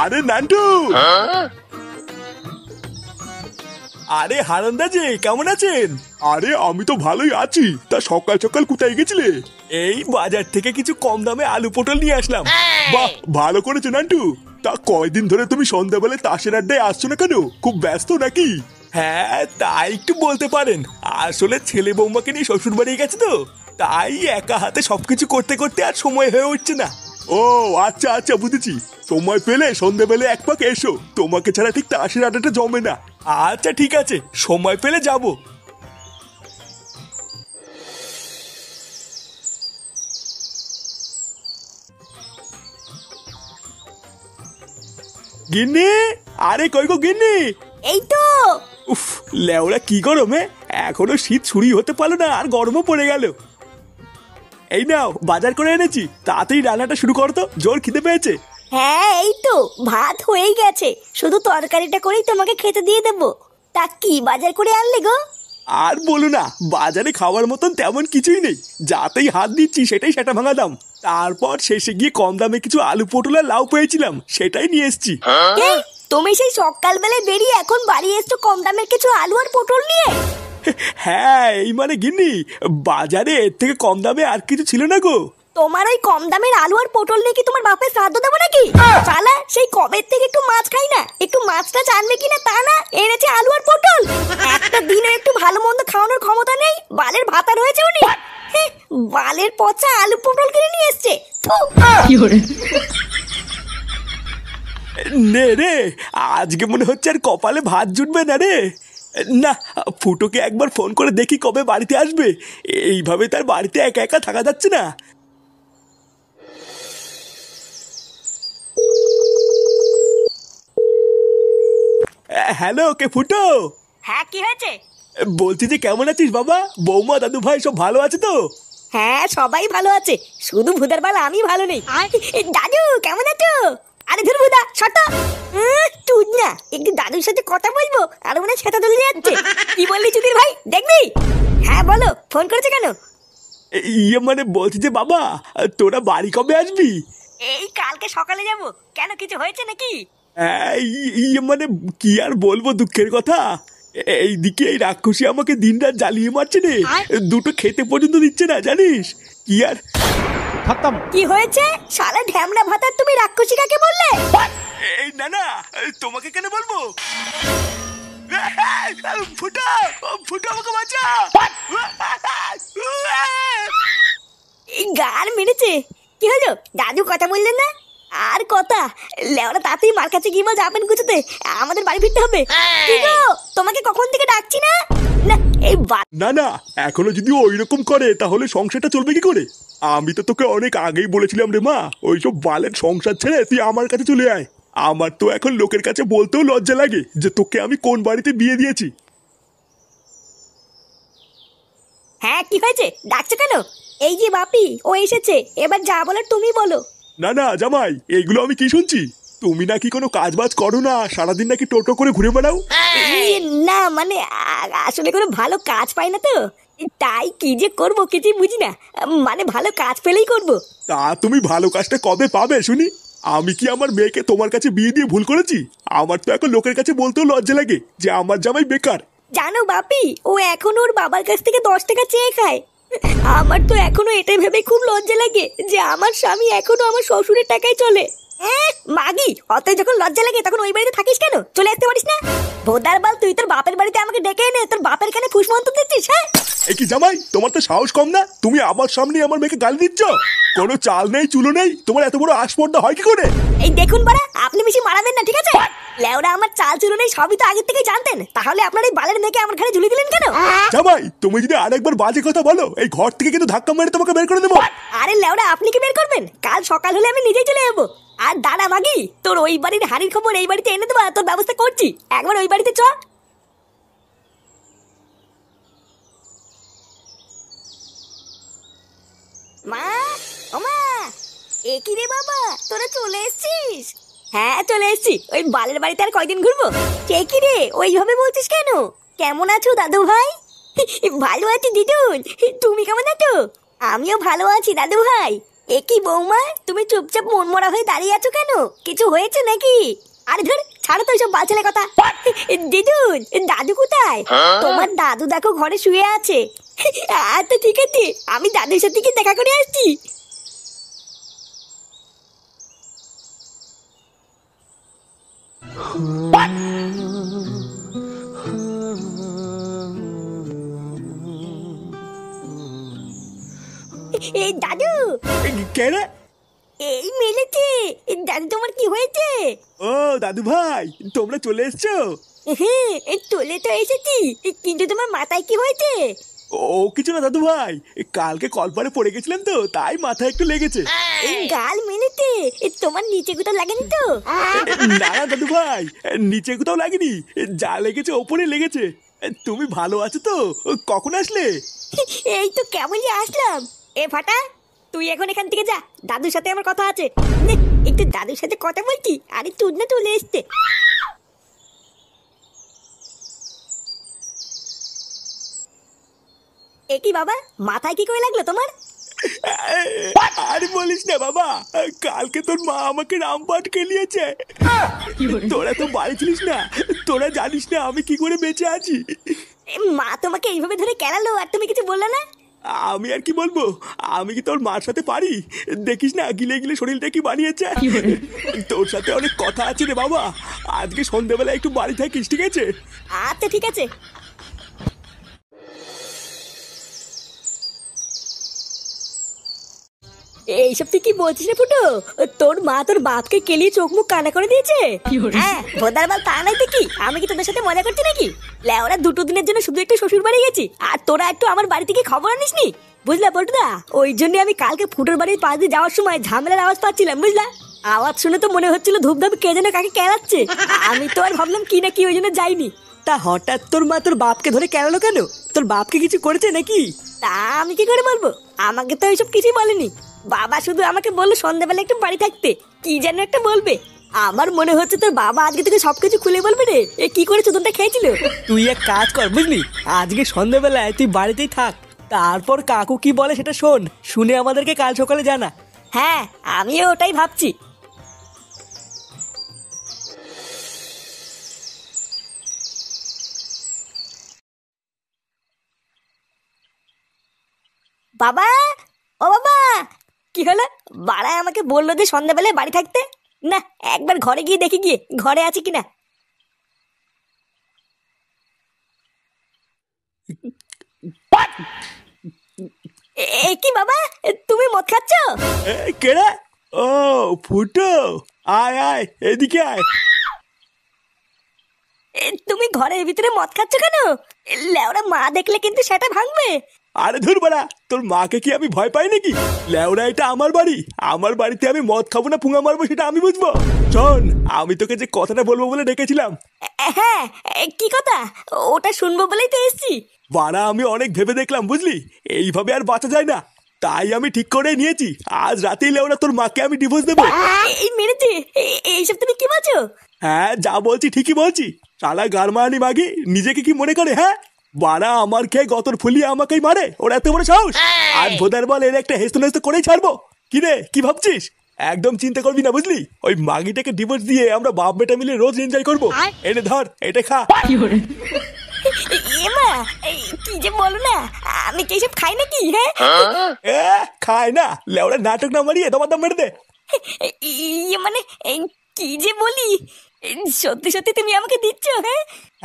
আরে নান্টু, আরে হারান্দা যে কেমন আছেন? আরে আমি তো ভালোই আছি। তা সকাল সকাল কোথায় গেছিলে? এই বাজার থেকে কিছু কম দামে আলু পটল নিয়ে আসলাম। বাহ, ভালো করেছো নান্টু। তা কয়দিন ধরে তুমি সন্ধ্যাবেলায় তাসের আড্ডায় আসছো না কেন? খুব ব্যস্ত নাকি? হ্যাঁ, তাই একটু বলতে পারেন। আসলে ছেলে বৌমাকে নিয়ে শ্বশুর বাড়ি গেছে তো, তাই একা হাতে সবকিছু করতে করতে আর সময় হয়ে উঠছে না। ও আচ্ছা আচ্ছা, বুঝেছি। সময় পেলে সন্ধ্যাবেলায় এক পাক এসো, তোমাকে ছাড়া ঠিক তাসের আড্ডাটা জমে না। আচ্ছা ঠিক আছে, সময় পেলে যাব। গিন্নি, আরে কই গো গিন্নি? এই তো। উফ, লেওড়া কি গরমে, এখনো শীত ছুরি হতে পারলো না আর গরমও পড়ে গেল। এই নাও বাজার করে এনেছি, তাড়াতাড়ি রান্নাটা শুরু করো তো, জোর খিদে পেয়েছে। হ্যাঁ এই তো, ভাত হয়েই গেছে, শুধু তরকারিটা করেই তোমাকে খেতে দিয়ে দেবো। তা কি বাজার করে আনলে গো? আর বলো না, বাজারে খাওয়ার মতন তেমন কিছুই নেই। যাতেই হাত দিচ্ছি সেটাই সেটা ভাঙা দাম। তারপর শেষে গিয়ে কম দামে কিছু আলু পটল আর লাউ পেয়েছিলাম, সেটাই নিয়ে এসছি। এই, তুমি সেই সকালবেলায় বেরিয়ে এখন বাড়ি এসছো কম দামের কিছু আলু আর পটল নিয়ে? হ্যাঁ, এই মানে গিন্নি, বাজারে এর থেকে কম দামে আর কিছু ছিল না গো। তোমার ওই কম দামের আলু আর পটল নিয়ে কি তোমার বাপের শ্রাদ্ধ দেবো নাকি? শালা সেই কবের থেকে একটু মাছ খাই না, একটু মাছটা জানবে কিনা তা না, এনেছে আলু আর পটল। একটা দিনে একটু ভালো মন্দ খাওয়ানোর ক্ষমতা নেই, বালের ভাতার হয়েছে উনি। বালের পচা আলু পটল কিনে নিয়ে এসছে। নে রে, আজকে মনে হচ্ছে আর কপালে ভাত জুটবে না রে। না, ফুটোকে একবার ফোন করে দেখি কবে বাড়িতে আসবে। এইভাবে তার বাড়িতে একা একা থাকা যাচ্ছে না। হ্যালো, কে ফুটো? হ্যাঁ কি হয়েছে? বলছি যে কেমন আছিস বাবা? বৌমা দাদু ভাই সব ভালো আছে তো? হ্যাঁ সবাই ভালো আছে, শুধু ভুদার বাল আমি ভালো নেই। দাদু কেমন আছো? আরে ধর ভুদা শত তুই না, একটু দাদুর সাথে কথা বলবো আর মনে সেটা দলে যাচ্ছে। কি বললি চুদির ভাই, দেখবি? হ্যাঁ বলো, ফোন করেছে কেন? ইয়ে মানে বলছি যে বাবা, তোরা বাড়ি কবে আসবি? এই কালকে সকালে যাব। কেন, কিছু হয়েছে নাকি? ইয়ে মানে কি আর বলবো, দুঃখের কথা। এইদিকে এই রাক্ষসী আমাকে দিন রাত জ্বালিয়ে মারছে রে, দুটো খেতে পর্যন্ত দিচ্ছে না, জানিস? কি আর খতম। কি হয়েছে? শালা ঢ্যামনা ভাতার তুমি রাক্ষসী কাকে বললে? এই না না, তোমাকে কেন বলবো? ফুটা, ফুটা আমাকে বাঁচা। এই গান মেরেছে। কি হলো দাদু, কথা বললেন না? আর কথা লেওরা, তাতেই মার কাছে গিয়ে যাবেন গুছোতে, আমাদের বাড়ি ফিরতে হবে। কি গো, তোমাকে কখন থেকে ডাকছি না? না এই না না, এখনো যদি ওই রকম করে তাহলে সংসারটা চলবে কি করে? আমি তো তোকে অনেক আগেই বলেছিলাম রে মা, ওইসব বালের সংসার ছেড়ে তুই আমার কাছে চলে আয়। আমার তো এখন লোকের কাছে বলতেও লজ্জা লাগে যে তোকে আমি কোন বাড়িতে বিয়ে দিয়েছি। হ্যাঁ কি হয়েছে, ডাকছো কেন? এই যে বাপি, ও এসেছে, এবার যা বলার তুমি বলো। না না জামাই, এইগুলো আমি কি শুনছি? তুমি নাকি কোনো কাজ বাজ করো না, সারাদিন নাকি টোটো করে ঘুরে বেড়াও। না মানে আসলে কোনো ভালো কাজ পাই না তো, তাই কি যে করবো কিছুই বুঝি না। মানে ভালো কাজ পেলেই করবো। তা তুমি ভালো কাজটা কবে পাবে শুনি? আমি কি আমার মেয়েকে তোমার কাছে বিয়ে দিয়ে ভুল করেছি? আমার তো এখন লোকের কাছে বলতেও লজ্জা লাগে যে আমার জামাই বেকার। জানো বাপি, ও এখন ওর বাবার কাছ থেকে 10 টাকা চেয়ে খায়। আমার তো এখনো এটাই ভেবে খুব লজ্জা লাগে যে আমার স্বামী এখনো আমার শ্বশুরের টাকায় চলে। মাগি, অত যখন লজ্জা লাগে তখন ওই বাড়িতে থাকিস কেন? চলে আসতে পারিস না? ভোদার বাল, তুই তোর বাপের বাড়িতে আমাকে ডেকে এনে তোর বাপের কানে ফুসমন্ত দিচ্ছিস? হ্যাঁ এই কি জামাই, তোমার তো সাহস কম না? তুমি আমার সামনে আমার মেয়েকে গালি দিচ্ছ? কোনো চাল নেই চুলো নেই, তোমার এত বড় আসপর্দা হয় কি করে? এই দেখুন বাড়া, আপনি বেশি মারাবেন না, ঠিক আছে? লেওরা আমার চাল চুলো নেই সবই তো আগে থেকে জানতেন, তাহলে আপনার এই বালের মেয়েকে আমার ঘরে ঝুলি দিলেন কেন? জামাই, তুমি যদি আরেকবার বাজে কথা বলো, এই ঘর থেকে কিন্তু ধাক্কা মেরে তোমাকে বের করে দেবো। আরে লেওরা, আপনি কি বের করবেন? কাল সকাল হলে আমি নিজেই চলে যাবো। আর দাঁড়া মাগি, তোর ওই বাড়ির হাড়ির খবর এই বাড়িতে এনে দেবো, তোর ব্যবস্থা করছি। একবার ওই বাড়িতে চ। মা, ও মা, এ কি রে বাবা, তোরা চলে এসেছিস? হ্যাঁ চলে এসেছি, ওই বালের বাড়িতে আর কয়দিন ঘুরবো। কে কি রে ওইভাবে বলছিস কেন? কেমন আছো দাদু ভাই? ভালো আছি দিদুন, তুমি কেমন আছো? আমিও ভালো আছি দাদু ভাই। এ কি বৌমা, তুমি চুপচাপ মনমরা হয়ে দাঁড়িয়ে আছো কেন? কিছু হয়েছে নাকি? আরে ধর, ছাড়ো তো এইসব বাচ্চালে কথা। দিদুন, দাদু কোথায়? তোমার দাদু দেখো ঘরে শুয়ে আছে। আচ্ছা ঠিক আছে, আমি দাদুর সাথে কি দেখা করে আসছি। এই দাদু। কে রে? এই মেলেছে। দাদু তোমার কি হয়েছে? ও দাদু ভাই, তোমরা চলে এসছো? হ্যাঁ, চলে তো এসেছি, কিন্তু তোমার মাথায় কি হয়েছে? ও কিছু না দাদু ভাই, কালকে কলপারে পড়ে গেছিলাম তো, তাই মাথায় একটু লেগেছে। এই গাল মেলেছে, তোমার নিচে কোথাও লাগেনি তো? না না দাদু ভাই, নিচে কোথাও লাগেনি, যা লেগেছে ওপরে লেগেছে। তুমি ভালো আছো তো? কখন আসলে? এই তো কেমনই আসলাম। এ ফাটা, তুই এখন এখান থেকে যা, দাদুর সাথে আমার কথা আছে। নে, একটু দাদুর সাথে কথা বলছি, আরে তুই না চলে এসছে। এ কি বাবা, মাথায় কি করে লাগলো তোমার? আরে বলিস না বাবা, কালকে তোর মা আমাকে রামপাট খেলিয়েছে। তোরা তো বাড়ি ছিলিস না, তোরা জানিস না আমি কি করে বেঁচে আছি। মা তোমাকে এইভাবে ধরে কেলালো আর তুমি কিছু বললে না? আমি আর কি বলবো, আমি কি তোর মার সাথে পারি? দেখিস না গিলে গিলে শরীরটা কি বানিয়েছে। তোর সাথে অনেক কথা আছে রে বাবা, আজকে সন্ধ্যাবেলা একটু বাড়ি থাকিস, ঠিক আছে? আচ্ছা ঠিক আছে। এইসব তুই কি বলছিস রে ফুটো? তোর মা তোর বাপকে কেলিয়ে চোখ মুখ কানা করে দিয়েছে? হ্যাঁ ভোদার বাল, তা নাই তো কি? আমি কি তোদের সাথে মজা করছি নাকি? লেওরা 2 দিনের জন্য শুধু একটু শ্বশুর বাড়ি গেছি, আর তোরা একটু আমার বাড়ি থেকে খবর আনিসনি, বুঝলা পল্টুদা? ওই জন্য আমি কালকে ফুটোর বাড়ির পাশ দিয়ে যাওয়ার সময় ঝামেলার আওয়াজ পাচ্ছিলাম, বুঝলা? আওয়াজ শুনে তো মনে হচ্ছিল ধূপধাপ কে যেন কাকে কেলাচ্ছে। আমি তো আর ভাবলাম কি না কি, ওই জন্য যাইনি। তা হঠাৎ তোর মা তোর বাপকে ধরে কেলালো কেন? তোর বাপকে কিছু করেছে নাকি? তা আমি কি করে বলবো, আমাকে তো এইসব কিছুই বলেনি। বাবা শুধু আমাকে বললো সন্ধ্যাবেলা একটু বাড়ি থাকতে, কি যেন একটা বলবে। আমার মনে হচ্ছে তোর বাবা আজকে থেকে সবকিছু খুলে বলবে রে, এ কি করে চোদনটা খেয়েছিল। তুই এক কাজ কর বুঝলি, আজকে সন্ধ্যাবেলায় তুই বাড়িতেই থাক, তারপর কাকু কি বলে সেটা শোন, শুনে আমাদেরকে কাল সকালে জানা। হ্যাঁ, আমিও ওটাই ভাবছি। বাবা, ও বাবা, কি হলো? বাড়ায় আমাকে বললো যে সন্ধ্যাবেলায় বাড়ি থাকতে। না, একবার ঘরে গিয়ে দেখি গিয়ে ঘরে আছে কিনা। এ কি বাবা, তুমি মদ খাচ্ছ? কে রে? ও ফুটো, আয় আয় এদিকে আয়। তুমি ঘরের ভিতরে মদ খাচ্ছ কেন? লেওরা মা দেখলে কিন্তু সেটা ভাঙবে। আরে ধুর বাড়া, তোর মাকে কি আমি ভয় পাই নাকি? লেওরা এটা আমার বাড়ি, আমার বাড়িতে আমি মদ খাবো না পুঙা মারবো সেটা আমি বুঝবো। শোন, আমি তোকে যে কথাটা বলবো বলে ডেকেছিলাম। হ্যাঁ, কি কথা? ওটা শুনবো বলেই তো এসছি। বাড়া আমি অনেক ভেবে দেখলাম বুঝলি, এইভাবে আর বাঁচা যায় না, তাই আমি ঠিক করে নিয়েছি আজ রাতেই লেওরা তোর মাকে আমি ডিভোর্স দেবো। এই মেরেছে, এইসব তুমি কি বলছো? হ্যাঁ যা বলছি ঠিকই বলছি। শালা গারমানি মাগি নিজেকে কি মনে করে? হ্যাঁ বাড়া আমার খেয়ে গতর ফুলিয়ে আমাকেই মারে, ওর এত বড় সাহস। আর ভোদার বল এর একটা হেস্ত নেস্ত করেই ছাড়বো। কি রে, কি ভাবছিস? একদম চিন্তা করবি না বুঝলি, ওই মাগিটাকে ডিভোর্স দিয়ে আমরা বাপ বেটা মিলে রোজ এনজয় করবো। এনে ধর, এটা খা। এমা, কি যে বলো না, আমি কি এসব খাই নাকি? হ্যাঁ খায় না, লেওড়া নাটক না মারিয়ে তোমার দাম মেরে দে। মানে কি যে বলি, সত্যি সত্যি তুমি আমাকে দিচ্ছ?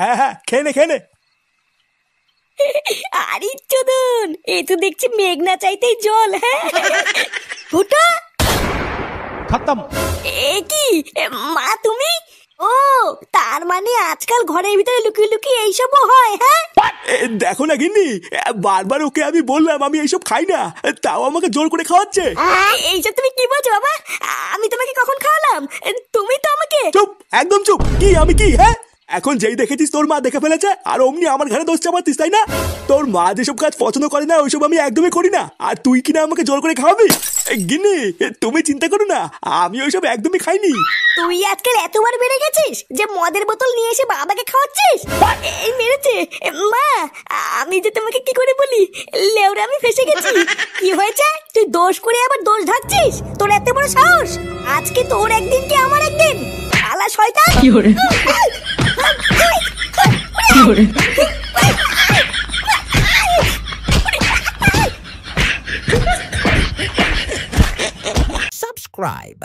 হ্যাঁ হ্যাঁ, খেয়ে নে খেয়ে নে। আরে চোদন, এ তো দেখছি মেঘ না চাইতেই জল। হ্যাঁ ফুটা খতম। এ কি মা তুমি? ও তার মানে আজকাল ঘরের ভিতরে লুকিয়ে লুকিয়ে এইসবও হয়? হ্যাঁ দেখো না গিন্নি, বারবার ওকে আমি বললাম আমি এইসব খাই না, তাও আমাকে জোর করে খাওয়াচ্ছে। এইসব তুমি কি বলছো বাবা? আমি তোমাকে কখন খাওয়ালাম? তুমি তো আমাকে। চুপ, একদম চুপ। কি আমি কি? হ্যাঁ এখন যেই দেখেছিস তোর মা দেখে ফেলেছে আর অমনি আমার ঘরে দোষ চাপাতিস, তাই না? তোর মা যেসব কাজ পছন্দ করে না ওইসব আমি একদমই করি না, আর তুই কিনা আমাকে জোর করে খাওয়াবি? গিন্নি তুমি চিন্তা করো না, আমি ওইসব একদমই খাইনি। তুই আজকাল এতবার বেড়ে গেছিস যে মদের বোতল নিয়ে এসে বাবাকে খাওয়াচ্ছিস। এই মেরেছে মা, আমি যে তোমাকে কি করে বলি, লেওরা আমি ফেসে গেছি। কি হয়েছে? তুই দোষ করে আবার দোষ ঢাকছিস? তোর এত বড় সাহস! আজকে তোর একদিন কি আমার একদিন, শালা শয়তান! কি হরে কি হরে Subscribe